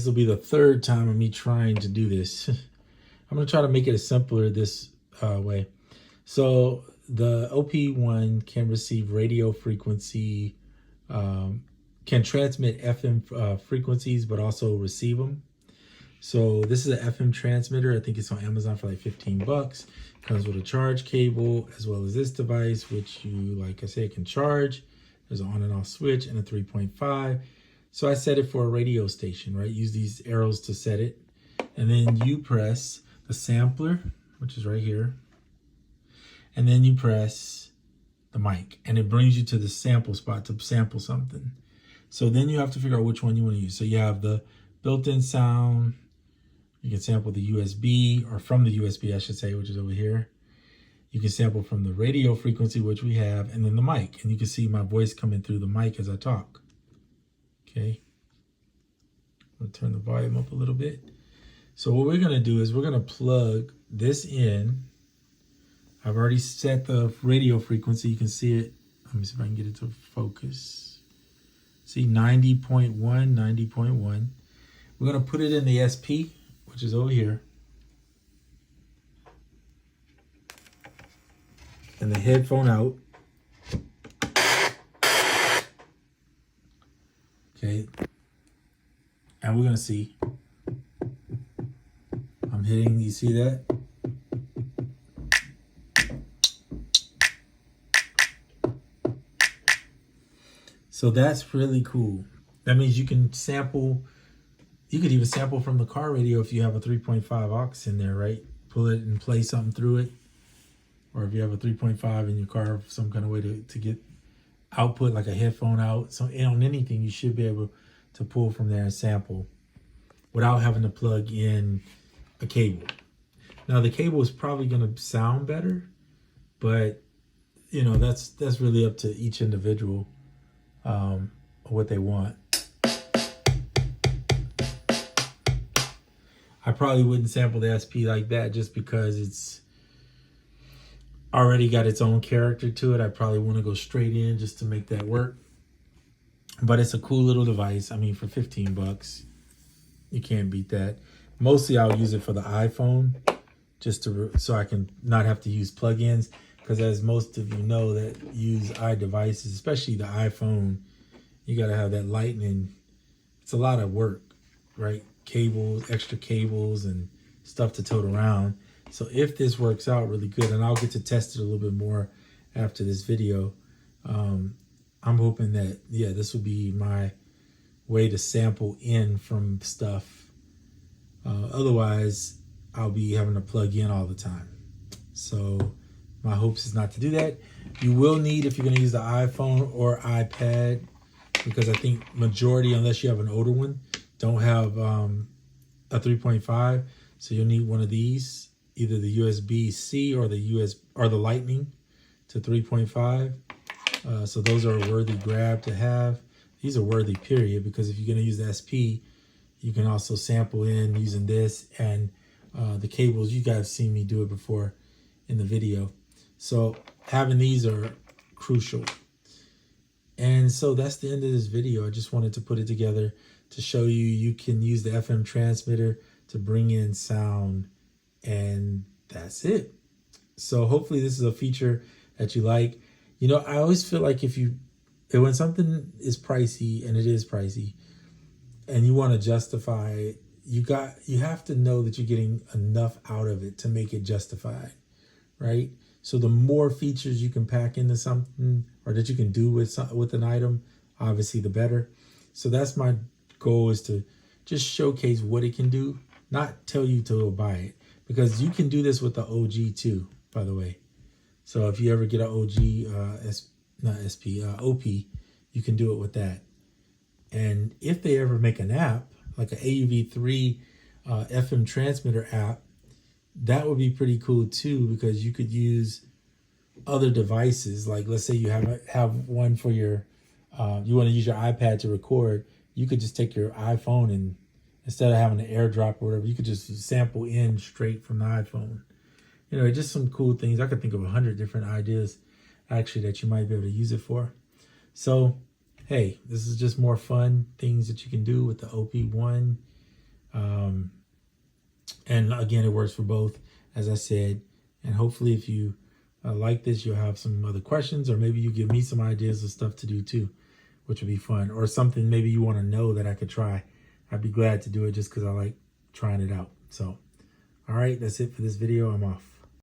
This will be the third time of me trying to do this. I'm going to try to make it as simpler this way. So the OP-1 can receive radio frequency, can transmit FM frequencies, but also receive them. So this is an FM transmitter. I think it's on Amazon for like 15 bucks. Comes with a charge cable as well as this device, which you, like I said, can charge. There's an on and off switch and a 3.5. So I set it for a radio station, right? Use these arrows to set it. And then you press the sampler, which is right here. And then you press the mic and it brings you to the sample spot to sample something. So then you have to figure out which one you want to use. So you have the built-in sound. You can sample the USB, or from the USB, I should say, which is over here. You can sample from the radio frequency, which we have, and then the mic. And you can see my voice coming through the mic as I talk. Okay. I'll turn the volume up a little bit. So what we're going to do is we're going to plug this in. I've already set the radio frequency. You can see it. Let me see if I can get it to focus. See 90.1, 90.1. We're going to put it in the SP, which is over here. And the headphone out. Okay. And we're going to see. I'm hitting, you see that? So that's really cool. That means you can sample, you could even sample from the car radio if you have a 3.5 aux in there, right? Pull it and play something through it. Or if you have a 3.5 in your car, some kind of way to get output, like a headphone out. So on anything, you should be able to pull from there and sample without having to plug in a cable. Now the cable is probably going to sound better, but you know, that's really up to each individual, what they want. I probably wouldn't sample the SP like that just because it's already got its own character to it. I probably want to go straight in just to make that work. But it's a cool little device. I mean, for 15 bucks, you can't beat that. Mostly I'll use it for the iPhone, just to so I can not have to use plugins. Because as most of you know that use iDevices, especially the iPhone, you got to have that lightning. It's a lot of work, right? Cables, extra cables and stuff to tote around. So if this works out really good, and I'll get to test it a little bit more after this video, I'm hoping that, yeah, this will be my way to sample in from stuff. Otherwise, I'll be having to plug in all the time. So my hopes is not to do that. You will need, if you're going to use the iPhone or iPad, because I think majority, unless you have an older one, don't have a 3.5. So you'll need one of these, either the USB-C or the Lightning to 3.5. So those are a worthy grab to have. These are worthy, period, because if you're going to use the SP, you can also sample in using this and the cables. You guys have seen me do it before in the video. So having these are crucial. And so that's the end of this video. I just wanted to put it together to show you you can use the FM transmitter to bring in sound, and that's it. So hopefully this is a feature that you like. You know, I always feel like when something is pricey, and it is pricey, and you want to justify it, you have to know that you're getting enough out of it to make it justified, right? So the more features you can pack into something, or that you can do with an item, obviously the better. So that's my goal, is to just showcase what it can do, not tell you to go buy it, because you can do this with the OG too, by the way. So if you ever get an OG, OP, you can do it with that. And if they ever make an app, like an AUV3 FM transmitter app, that would be pretty cool too, because you could use other devices. Like let's say you have one for your, you want to use your iPad to record, you could just take your iPhone and instead of having an AirDrop or whatever, you could just sample in straight from the iPhone. You know, just some cool things. I could think of 100 different ideas actually that you might be able to use it for. So, hey, this is just more fun things that you can do with the OP-1. And again, it works for both, as I said. And hopefully if you like this, you'll have some other questions, or maybe you give me some ideas of stuff to do too, which would be fun, or something maybe you want to know that I could try. I'd be glad to do it just because I like trying it out. So, all right, that's it for this video. I'm off.